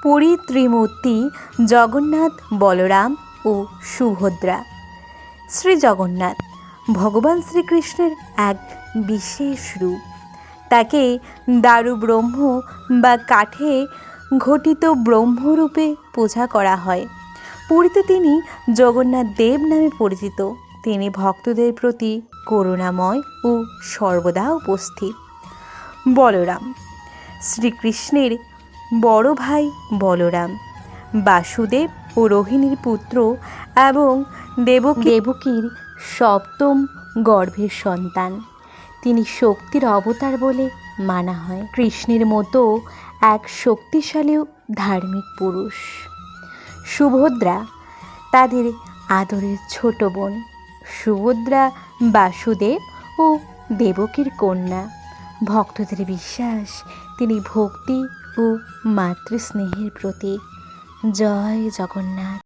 পুরী ত্রিমূর্তি জগন্নাথ, বলরাম ও সুভদ্রা। শ্রী জগন্নাথ ভগবান শ্রীকৃষ্ণের এক বিশেষ রূপ। তাকে দারু ব্রহ্ম বা কাঠে ঘটিত ব্রহ্মরূপে পূজা করা হয়। পুরীতে তিনি জগন্নাথ দেব নামে পরিচিত। তিনি ভক্তদের প্রতি করুণাময় ও সর্বদা উপস্থিত। বলরাম শ্রীকৃষ্ণের বড় ভাই বলরাম, বাসুদেব ও রোহিণীর পুত্র এবং দেবকীর সপ্তম গর্ভের সন্তান। তিনি শক্তির অবতার বলে মানা হয়। কৃষ্ণের মতো এক শক্তিশালী ধার্মিক পুরুষ। সুভদ্রা তাদের আদরের ছোট বোন। সুভদ্রা বাসুদেব ও দেবকীর কন্যা। ভক্তদের বিশ্বাস তিনি ভক্তি ও মাতৃস্নেহের প্রতীক। জয় জগন্নাথ।